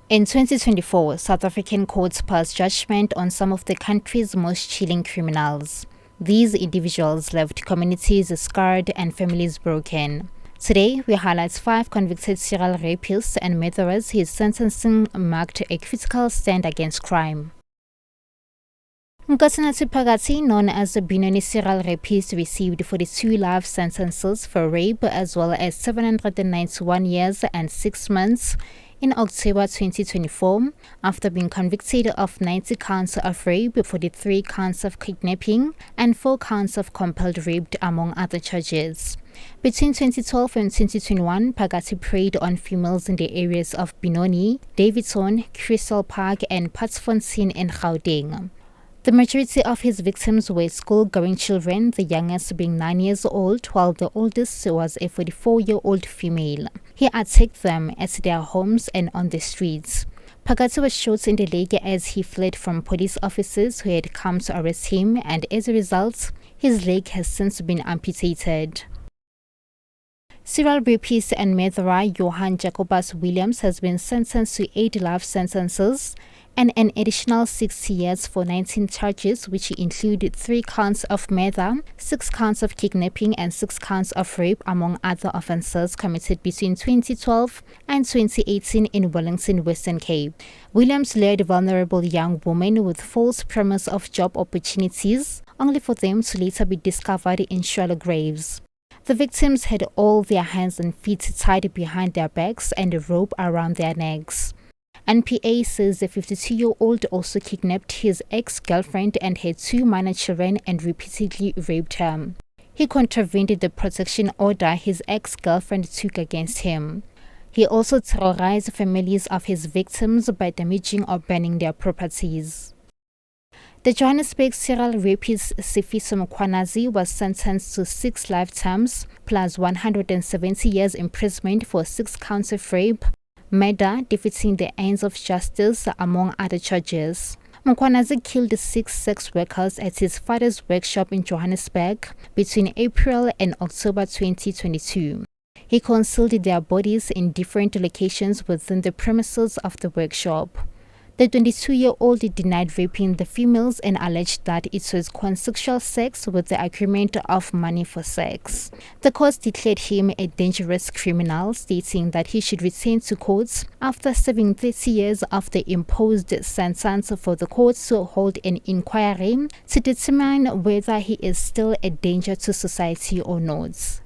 In 2024, South African courts passed judgment on some of the country's most chilling criminals. These individuals left communities scarred and families broken. Today, we highlight 5 convicted serial rapists and murderers whose sentencing marked a critical stand against crime. Mnguni Phakathi, known as the Mnguni serial rapist, received 42 life sentences for rape as well as 791 years and 6 months in October 2024 after being convicted of 90 counts of rape, 43 counts of kidnapping, and 4 counts of compelled rape, among other charges. Between 2012 and 2021, Phakathi preyed on females in the areas of Benoni, Davidson, Crystal Park, and Patsfontein in Gauteng. The majority of his victims were school-going children, the youngest being 9 years old, while the oldest was a 44-year-old female. He attacked them at their homes and on the streets. Phakathi was shot in the leg as he fled from police officers who had come to arrest him, and as a result, his leg has since been amputated. Serial rapist and murderer Johann Jacobus Williams has been sentenced to 8 life sentences and an additional 60 years for 19 charges, which include 3 counts of murder, 6 counts of kidnapping, and 6 counts of rape, among other offences committed between 2012 and 2018 in Wellington, Western Cape. Williams lured vulnerable young women with false promise of job opportunities, only for them to later be discovered in shallow graves. The victims had all their hands and feet tied behind their backs and a rope around their necks. NPA says the 52-year-old also kidnapped his ex-girlfriend and her 2 minor children and repeatedly raped her. He contravened the protection order his ex-girlfriend took against him. He also terrorized families of his victims by damaging or burning their properties. The Johannesburg serial rapist Sifiso Mnguni was sentenced to 6 life terms plus 170 years imprisonment for 6 counts of rape, murder, defeating the ends of justice, among other charges. Mnguni killed 6 sex workers at his father's workshop in Johannesburg between April and October 2022. He concealed their bodies in different locations within the premises of the workshop. The 22-year-old denied raping the females and alleged that it was consensual sex with the agreement of money for sex. The court declared him a dangerous criminal, stating that he should return to court after serving 30 years of the imposed sentence for the court to hold an inquiry to determine whether he is still a danger to society or not.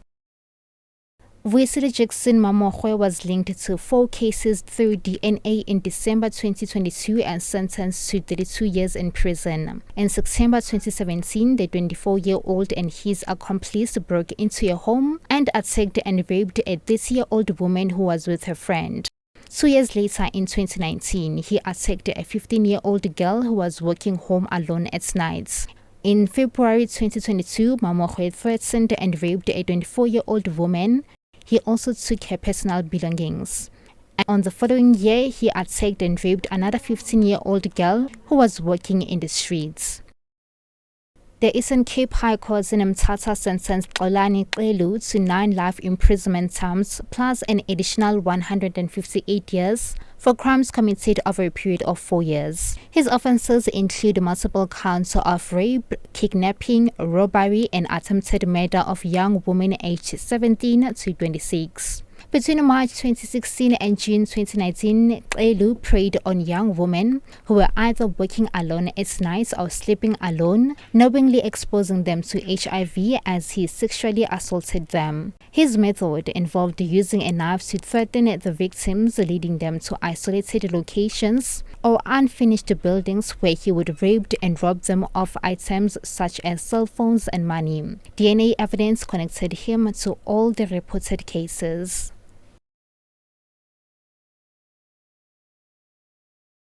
Wesley Jackson Mamokgwe was linked to 4 cases through DNA in December 2022 and sentenced to 32 years in prison. In September 2017, the 24-year-old and his accomplice broke into a home and attacked and raped a 30-year-old woman who was with her friend. 2 years later, in 2019, he attacked a 15-year-old girl who was walking home alone at night. In February 2022, Mamokgwe threatened and raped a 24-year-old woman. He also took her personal belongings. And on the following year, he attacked and raped another 15-year-old girl who was walking in the streets. The Eastern Cape High Court in Mthatha sentenced Xolani Xelu to 9 life imprisonment terms plus an additional 158 years for crimes committed over a period of 4 years. His offences include multiple counts of rape, kidnapping, robbery, and attempted murder of young women aged 17 to 26. Between March 2016 and June 2019, Xelu preyed on young women who were either working alone at night or sleeping alone, knowingly exposing them to HIV as he sexually assaulted them. His method involved using a knife to threaten the victims, leading them to isolated locations or unfinished buildings where he would rape and rob them of items such as cell phones and money. DNA evidence connected him to all the reported cases.